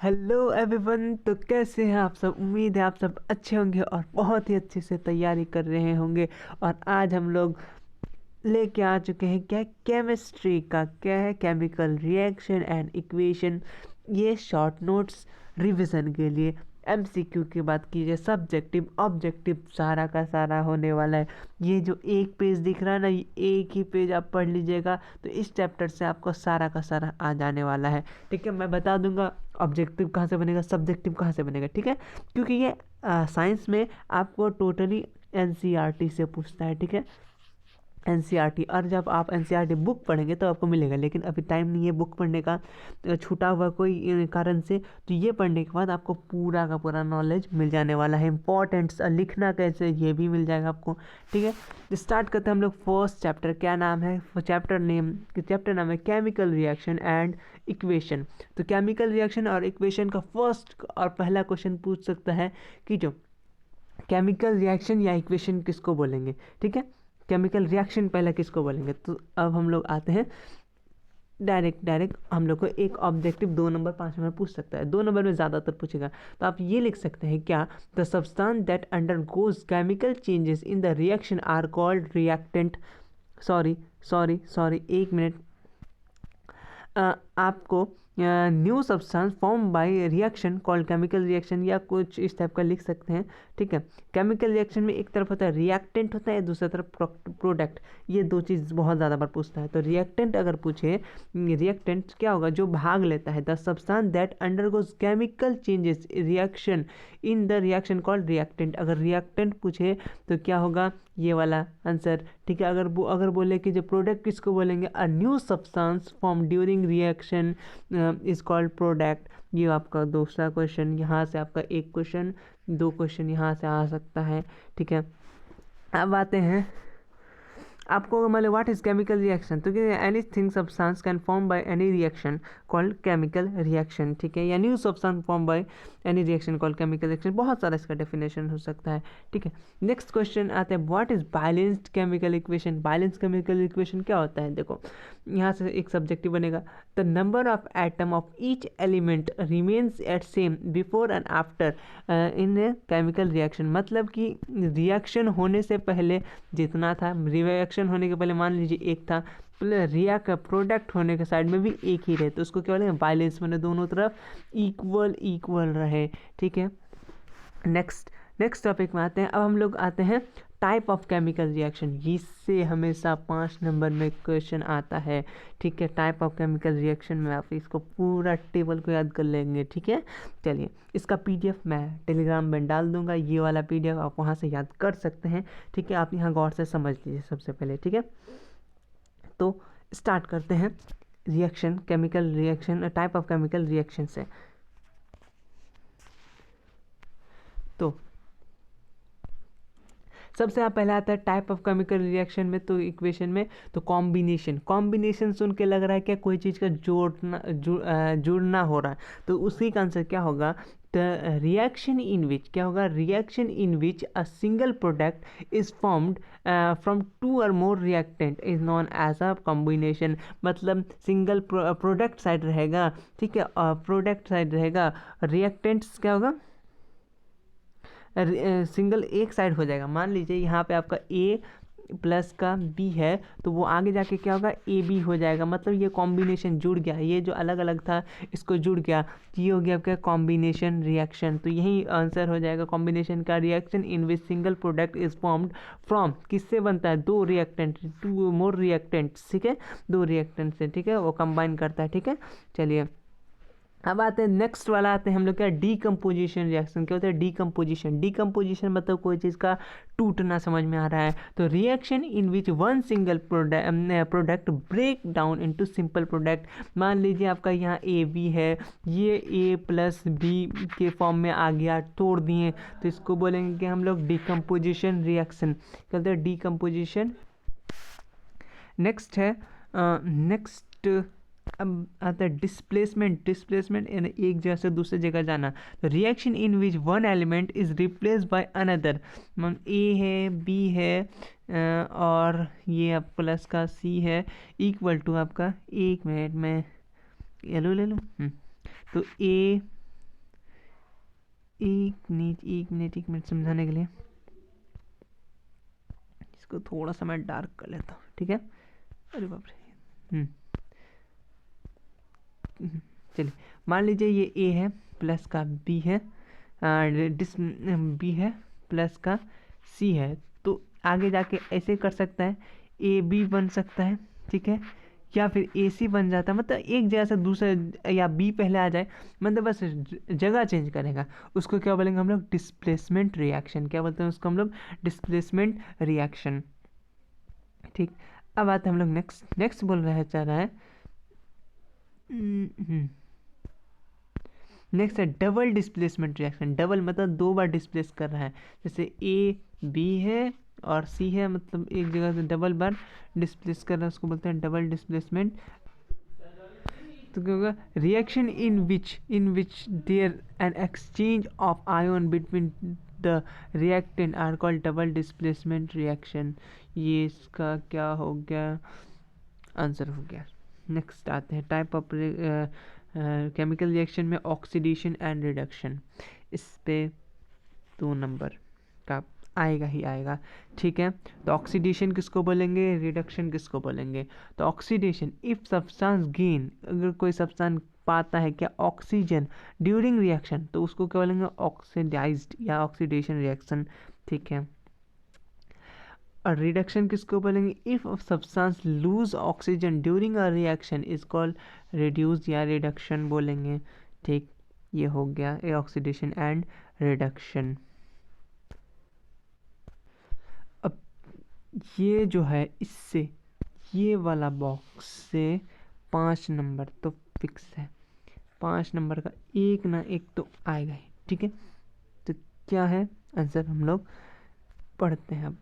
Hello everyone. तो कैसे हैं आप सब? उम्मीद है आप सब अच्छे होंगे और बहुत ही अच्छे से तैयारी कर रहे होंगे। और आज हम लोग लेके आ चुके हैं क्या, केमिस्ट्री का क्या है, केमिकल रिएक्शन एंड इक्वेशन। ये शॉर्ट नोट्स रिवीजन के लिए एमसीक्यू की बात कीजिए, सब्जेक्टिव ऑब्जेक्टिव सारा का सारा होने वाला है। ये जो एक पेज दिख रहा है ना, ये एक ही पेज आप पढ़ लीजिएगा तो इस चैप्टर से आपको सारा का सारा आ जाने वाला है। ठीक है, मैं बता दूंगा ऑब्जेक्टिव कहाँ से बनेगा, सब्जेक्टिव कहाँ से बनेगा। ठीक है, क्योंकि ये साइंस में आपको टोटली एनसीईआरटी से पूछता है। ठीक है, एनसीईआरटी। और जब आप एनसीईआरटी बुक पढ़ेंगे तो आपको मिलेगा, लेकिन अभी टाइम नहीं है बुक पढ़ने का, छूटा हुआ कोई कारण से। तो ये पढ़ने के बाद आपको पूरा का पूरा नॉलेज मिल जाने वाला है। इंपॉर्टेंट्स लिखना कैसे ये भी मिल जाएगा आपको। ठीक है, स्टार्ट करते हैं हम लोग फर्स्ट चैप्टर। क्या नाम है चैप्टर नाम है केमिकल रिएक्शन एंड इक्वेशन। तो केमिकल रिएक्शन और इक्वेशन का फर्स्ट और पहला क्वेश्चन पूछ सकता है कि जो केमिकल रिएक्शन या इक्वेशन किसको बोलेंगे। ठीक है, केमिकल रिएक्शन पहले किसको बोलेंगे। तो अब हम लोग आते हैं डायरेक्ट हम लोग को एक ऑब्जेक्टिव 2 नंबर 5 नंबर पूछ सकता है, 2 नंबर में ज़्यादातर पूछेगा। तो आप ये लिख सकते हैं क्या, the substance that undergoes chemical changes in the reaction are called reactant. Sorry, एक मिनट। आपको new substance form by reaction called chemical reaction या कुछ इस टाइप का लिख सकते हैं। ठीक है, केमिकल रिएक्शन में एक तरफ होता है रिएक्टेंट होता है, दूसरी तरफ प्रोडक्ट। ये दो चीज़ बहुत ज़्यादा बार पूछता है। तो रिएक्टेंट अगर पूछे, रिएक्टेंट क्या होगा, जो भाग लेता है। The substance that undergoes chemical changes reaction in the reaction called reactant. अगर रिएक्टेंट पूछे तो क्या होगा, ये वाला आंसर। ठीक है, अगर बोले कि जो प्रोडक्ट किसको बोलेंगे, a new substance form during reaction is called product. ये आपका दूसरा क्वेश्चन। यहाँ से आपका एक क्वेश्चन, 2 क्वेश्चन यहाँ से आ सकता है। ठीक है, अब आते हैं आपको मतलब व्हाट इज केमिकल रिएक्शन। तो any thing substance can form by any reaction called chemical reaction. ठीक है, या new substance form by any reaction called chemical reaction. बहुत सारा इसका डेफिनेशन हो सकता है। ठीक है, नेक्स्ट क्वेश्चन आते हैं, what is balanced chemical equation. Balanced chemical equation क्या होता है, देखो यहाँ से एक सब्जेक्टिव बनेगा। The number of atom of each element remains at same before and after in a chemical reaction. मतलब कि रिएक्शन होने से पहले जितना था, रिएक्शन होने के पहले मान लीजिए एक था, रिया का प्रोडक्ट होने के साइड में भी एक ही रहे, तो उसको क्या बोलेंगे, बैलेंस, मैंने दोनों तरफ इक्वल रहे। ठीक है, नेक्स्ट टॉपिक में आते हैं। अब हम लोग आते हैं टाइप ऑफ केमिकल रिएक्शन। इससे हमेशा 5 नंबर में क्वेश्चन आता है। ठीक है, टाइप ऑफ केमिकल रिएक्शन में आप इसको पूरा टेबल को याद कर लेंगे। ठीक है, चलिए इसका पीडीएफ मैं टेलीग्राम में डाल दूंगा, ये वाला पीडीएफ आप वहाँ से याद कर सकते हैं। ठीक है, आप यहाँ गौर से समझ लीजिए सबसे पहले। ठीक है, तो स्टार्ट करते हैं reaction, chemical reaction, type of chemical reaction से। तो सबसे पहले आता है टाइप ऑफ केमिकल रिएक्शन में, तो इक्वेशन में तो कॉम्बिनेशन सुन के लग रहा है क्या कोई चीज़ का जुड़ना हो रहा है। तो उसी का आंसर क्या होगा, द रिएक्शन इन विच क्या होगा, reaction in which a single product is formed from 2 और more reactant is known as a combination. मतलब सिंगल प्रोडक्ट साइड रहेगा। ठीक है, प्रोडक्ट साइड रहेगा, रिएक्टेंट्स क्या होगा, सिंगल एक साइड हो जाएगा। मान लीजिए यहाँ पे आपका ए प्लस का बी है, तो वो आगे जाके क्या होगा, ए बी हो जाएगा। मतलब ये कॉम्बिनेशन जुड़ गया, ये जो अलग अलग था इसको जुड़ गया, ये हो गया आपका कॉम्बिनेशन रिएक्शन। तो यही आंसर हो जाएगा कॉम्बिनेशन का, reaction in which single product is formed from, किससे बनता है, 2 रिएक्टेंट, 2 मोर रिएक्टेंट्स। ठीक है, 2 रिएक्टेंट से, ठीक है, वो कंबाइन करता है। ठीक है, चलिए अब आते हैं नेक्स्ट वाला, आते हैं हम लोग क्या, डीकम्पोजिशन रिएक्शन। क्या होता है डीकम्पोजिशन मतलब कोई चीज़ का टूटना, समझ में आ रहा है। तो reaction in which one single product break down into simple product. मान लीजिए आपका यहाँ ए बी है, ये ए प्लस बी के फॉर्म में आ गया, तोड़ दिए, तो इसको बोलेंगे कि हम लोग डीकम्पोजिशन रिएक्शन। क्या होता है डीकम्पोजिशन। नेक्स्ट है नेक्स्ट अब आता है डिस्प्लेसमेंट यानी एक जगह से दूसरे जगह जाना। तो reaction in which one element is replace by another. A है, बी है, और ये आप प्लस का सी है, इक्वल टू आपका, एक मिनट में येलो ले लूँ। तो ए एक मिनट समझाने के लिए इसको थोड़ा सा मैं डार्क कर लेता हूँ, ठीक है। अरे बाप रे। चलिए, मान लीजिए ये ए है प्लस का बी है, बी है प्लस का सी है, तो आगे जाके ऐसे कर सकता है, ए बी बन सकता है, ठीक है, या फिर ए सी बन जाता है, मतलब एक जगह से दूसरे, या बी पहले आ जाए, मतलब बस जगह चेंज करेगा। उसको क्या बोलेंगे हम लोग? Displacement reaction. क्या बोलते हैं उसको हम लोग? डिस्प्लेसमेंट रिएक्शन, ठीक। अब आते हैं हम लोग नेक्स्ट बोल रहे हैं, चाह रहा है नेक्स्ट है डबल डिस्प्लेसमेंट रिएक्शन। डबल मतलब दो बार डिस्प्लेस कर रहा है, जैसे ए बी है और सी है, मतलब एक जगह से डबल बार डिस्प्लेस कर रहा है, उसको बोलते हैं डबल डिस्प्लेसमेंट। तो क्या होगा? Reaction in which there an exchange of ion between the reactant are called double displacement reaction. ये इसका क्या हो गया? आंसर हो गया। नेक्स्ट आते हैं टाइप ऑफ केमिकल रिएक्शन में ऑक्सीडेशन एंड रिडक्शन। इस पे 2 नंबर का आएगा ही आएगा, ठीक है। तो ऑक्सीडेशन किसको बोलेंगे, रिडक्शन किसको बोलेंगे? तो ऑक्सीडेशन, इफ सब्सटेंस गेन, अगर कोई सब्सटेंस पाता है क्या ऑक्सीजन ड्यूरिंग रिएक्शन, तो उसको क्या बोलेंगे? ऑक्सीडाइज्ड या ऑक्सीडेशन रिएक्शन, ठीक है। और रिडक्शन किसको बोलेंगे? If substance lose oxygen during a reaction is called reduce या रिडक्शन बोलेंगे, ठीक। ये हो गया ए ऑक्सीडेशन एंड रिडक्शन। अब ये जो है, इससे ये वाला बॉक्स से 5 नंबर तो फिक्स है, 5 नंबर का एक ना एक तो आएगा ही, ठीक है। तो क्या है आंसर, हम लोग पढ़ते हैं अब।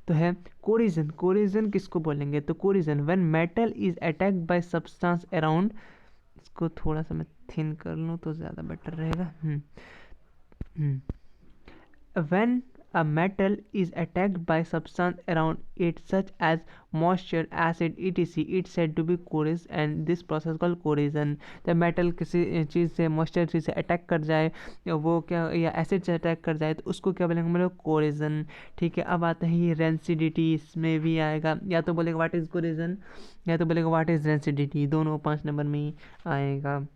तो है कोरिजन। कोरिजन किसको बोलेंगे? तो corrosion when metal is attacked by substance around, इसको थोड़ा सा मैं थिन कर लूँ तो ज़्यादा बेटर रहेगा। When a metal is attacked by substance around it such as moisture, acid, etc, it's said to be corrosive and this process called corrosion। जब मेटल किसी चीज़ से, मॉइस्चर चीज़ से अटैक कर जाए, या वो क्या, या एसिड से अटैक कर जाए, तो उसको क्या बोलेंगे हम लोग? कोरिजन, ठीक है। अब आता है ये रेंसिडिटी, इसमें भी आएगा, या तो बोलेगा व्हाट इज कोरिजन, या तो बोलेगा व्हाट इज रेंसिडिटी, दोनों 5 नंबर में ही आएगा।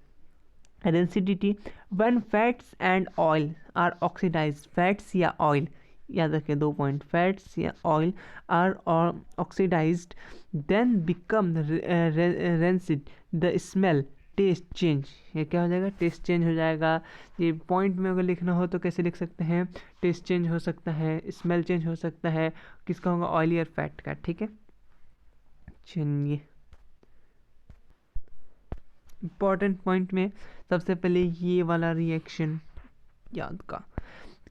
Rancidity, when fats and oil are oxidized, fats या ऑयल, याद रखिए 2 पॉइंट, फैट्स या oil are oxidised then become rancid, the smell taste change. ये क्या हो जाएगा? टेस्ट चेंज हो जाएगा। ये पॉइंट में अगर लिखना हो तो कैसे लिख सकते हैं? टेस्ट चेंज हो सकता है, स्मेल चेंज हो सकता है, किसका होगा? ऑयली और फैट का, ठीक है। चलिए, इम्पॉर्टेंट पॉइंट में सबसे पहले ये वाला रिएक्शन याद का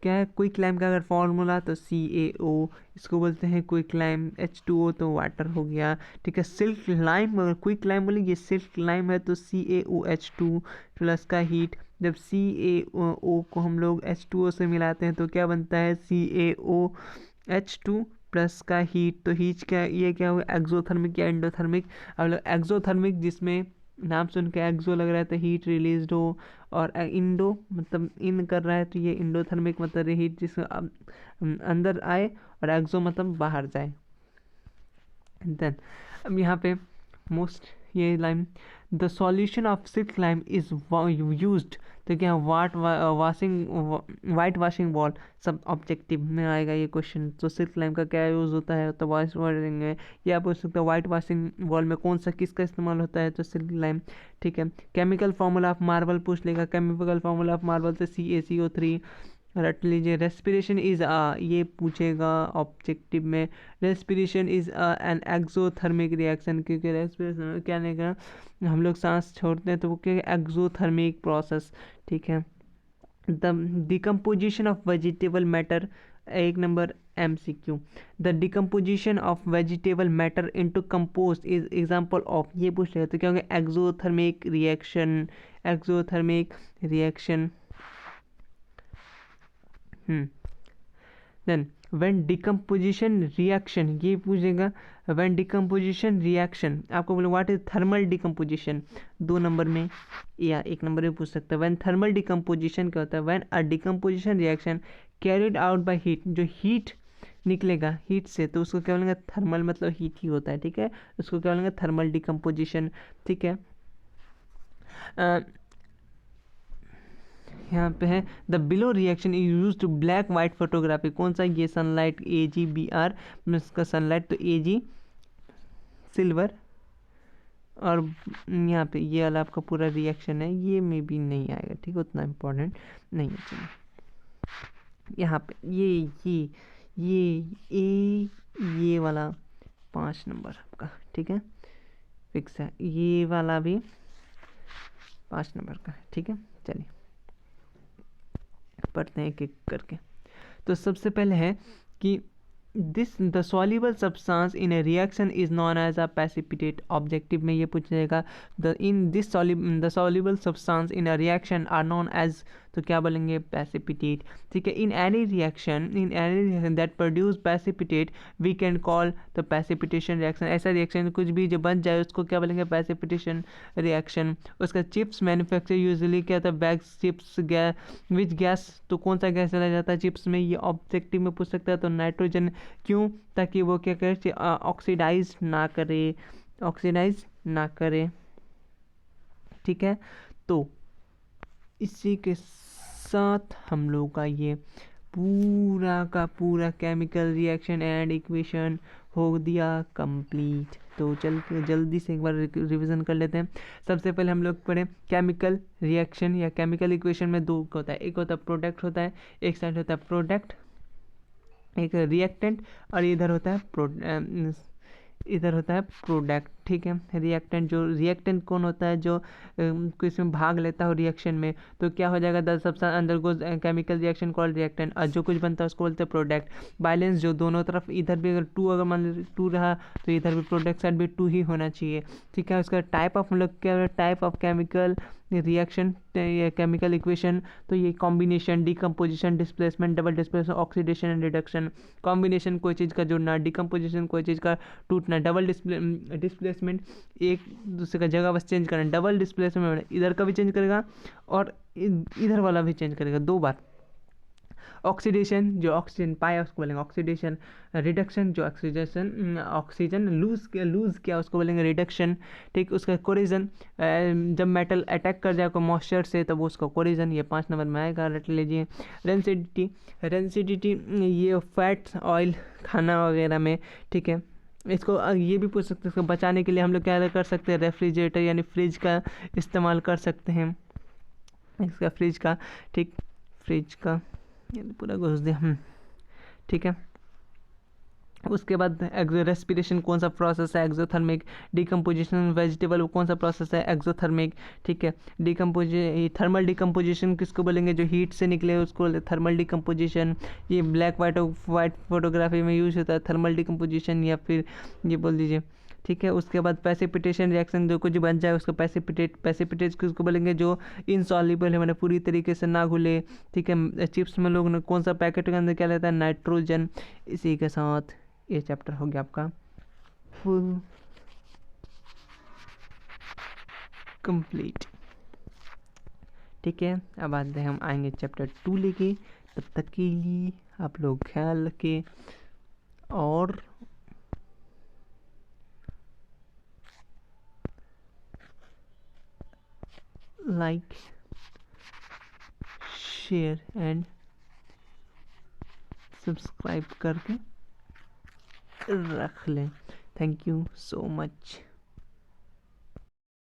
क्या है? क्विक लाइम का अगर फॉर्मूला तो CaO, इसको बोलते हैं क्विक लाइम। H2O तो वाटर हो गया, ठीक है। सिल्क लाइम, अगर क्विक लाइम बोले ये सिल्क लाइम है तो CaOH2 प्लस का हीट, जब CaO को हम लोग H2O से मिलाते हैं तो क्या बनता है? CaOH2 प्लस का हीट। तो हीट क्या, ये क्या होगा? एक्सोथर्मिक या एंडोथर्मिक? अब लोग एक्सोथर्मिक, जिसमें नाम सुन के एक्सो लग रहा है तो हीट रिलीज हो, और इंडो मतलब इन कर रहा है तो ये इंडोथर्मिक मतलब हीट जिस अंदर आए, और एक्सो मतलब बाहर जाए। देन अब यहाँ पे मोस्ट ये line, the solution of silk lime is used, तो क्या वाइट वाशिंग वॉल, सब ऑब्जेक्टिव में आएगा ये क्वेश्चन। तो सिल्क लाइम का क्या यूज़ होता है? तो वाइट वॉशिंग है, या पूछ सकते हो वाइट वाशिंग वॉल में कौन सा किसका इस्तेमाल होता है? तो सिल्क लाइम, ठीक है। केमिकल फार्मूला ऑफ मार्बल पूछ लेगा, केमिकल फार्मूला ऑफ मार्बल से CaCO3 रट लीजिए। रेस्पिरेशन इज ये पूछेगा ऑब्जेक्टिव में, respiration is an exothermic reaction, क्योंकि रेस्पिरेशन क्या नहीं करना, हम लोग सांस छोड़ते हैं तो वो क्या? एक्सोथर्मिक प्रोसेस, ठीक है। The decomposition of vegetable matter, 1 number MCQ, the decomposition of vegetable matter into compost is example of, ये पूछ लेगा तो क्या होगा? Exothermic reaction, exothermic reaction. Then when decomposition reaction, ये पूछेगा व्हेन डिकम्पोजिशन रिएक्शन, आपको बोले what is thermal decomposition, 2 number में या 1 नंबर में पूछ सकता है। व्हेन थर्मल डिकम्पोजिशन क्या होता है, when a decomposition reaction carried out by heat, जो हीट निकलेगा हीट से तो उसको क्या बोलेंगे, थर्मल मतलब हीट ही होता है, ठीक है, उसको क्या बोलेंगे, थर्मल डिकम्पोजिशन, ठीक है। यहाँ पे है the below reaction is use to black white photography, कौन सा, ये सनलाइट AgBr, इसका सनलाइट तो Ag सिल्वर, और यहाँ पे ये वाला आपका पूरा रिएक्शन है, ये में भी नहीं आएगा, ठीक है, उतना इम्पोर्टेंट नहीं है। चलिए यहाँ पे ये वाला 5 नंबर आपका, ठीक है, फिक्स है, ये वाला भी 5 नंबर का, ठीक है। चलिए पढ़ते हैं एक एक करके। तो सबसे पहले है कि this the soluble substance in a reaction is known as a precipitate, objective में ये पूछेगा the in this the soluble substance in a reaction are known as, तो क्या बोलेंगे, प्रेसिपिटेट, ठीक है। In any reaction that produce precipitate we can call the precipitation reaction, ऐसा reaction कुछ भी जो बन जाए उसको क्या बोलेंगे, प्रेसिपिटेशन रिएक्शन। उसका चिप्स मैन्युफैक्चर यूजुअली क्या होता है, bags chips gas, which gas, तो कौन सा गैस चला जाता है चिप्स में, ये ऑब्जेक्टिव में पूछ सकता है, तो नाइट्रोजन, क्यों, ताकि वो क्या करे, ऑक्सीडाइज ना करे, ठीक है। तो इसी के साथ हम लोग का ये पूरा का पूरा केमिकल रिएक्शन एंड इक्वेशन हो दिया कंप्लीट। तो चल के जल्दी से एक बार रिवीजन कर लेते हैं। सबसे पहले हम लोग पढ़े केमिकल रिएक्शन या केमिकल इक्वेशन में 2 होता है, एक होता है प्रोडक्ट होता है, एक साइड होता है प्रोडक्ट, एक रिएक्टेंट, और इधर होता है प्रोडक्ट, ठीक है। रिएक्टेंट कौन होता है, जो इसमें भाग लेता हो रिएक्शन में, तो क्या हो जाएगा, the substance undergoes chemical reaction called reactant, और जो कुछ बनता है उसको बोलते हैं प्रोडक्ट। बैलेंस, जो दोनों तरफ, इधर भी अगर 2 अगर मान लीजिए 2 रहा तो इधर भी प्रोडक्ट साइड भी 2 ही होना चाहिए, ठीक है। उसका टाइप ऑफ मतलब क्या, टाइप ऑफ केमिकल रिएक्शन या केमिकल इक्वेशन, तो ये combination, decomposition, displacement, double displacement, oxidation and reduction. Combination कोई चीज़ का जुड़ना, डिकम्पोजिशन कोई चीज़ का टूटना, डबल डिस्प्लेसमेंट एक दूसरे का जगह बस चेंज करना, डबल डिस्प्लेसमेंट इधर का भी चेंज करेगा और इधर वाला भी चेंज करेगा 2 बार। ऑक्सीडेशन, जो ऑक्सीजन पाया उसको बोलेंगे ऑक्सीडेशन। रिडक्शन, जो ऑक्सीजन लूज किया उसको बोलेंगे रिडक्शन, ठीक। उसका कोरिजन, जब मेटल अटैक कर जाए मॉइस्चर से तब उसका कोरिजन, ये 5 नंबर में आएगा, रट लीजिए। रेंसिडिटी ये फैट्स ऑयल खाना वगैरह में, ठीक है। इसको ये भी पूछ सकते हैं, इसको बचाने के लिए हम लोग क्या कर सकते हैं, रेफ्रिजरेटर यानी फ्रिज का इस्तेमाल कर सकते हैं, इसका फ्रिज का, ठीक, फ्रिज का ये पूरा घुस दिया, ठीक है। उसके बाद रेस्पिरेशन कौन सा प्रोसेस है, एक्सोथर्मिक। डिकम्पोजिशन वेजिटेबल कौन सा प्रोसेस है, एक्सोथर्मिक, ठीक है। थर्मल डिकम्पोजिशन किसको बोलेंगे, जो हीट से निकले उसको थर्मल डिकम्पोजिशन। ये ब्लैक वाइट फोटोग्राफी में यूज होता है थर्मल डिकम्पोजिशन, या फिर ये बोल दीजिए, ठीक है। उसके बाद प्रेसिपिटेशन रिएक्शन, जो कुछ बन जाए उसको प्रेसिपिटेट किसको बोलेंगे, जो इनसॉल्युबल है, मैंने पूरी तरीके से ना घुले, ठीक है। चिप्स में लोग ने कौन सा पैकेट के अंदर क्या लेता है, नाइट्रोजन। इसी के साथ ये चैप्टर हो गया आपका फुल कंप्लीट, ठीक है। अब आते हैं हम आएंगे चैप्टर 2 लेके, तब तक के लिए आप लोग ख्याल रखें और लाइक शेयर एंड सब्सक्राइब करके रख लें। Thank you so much.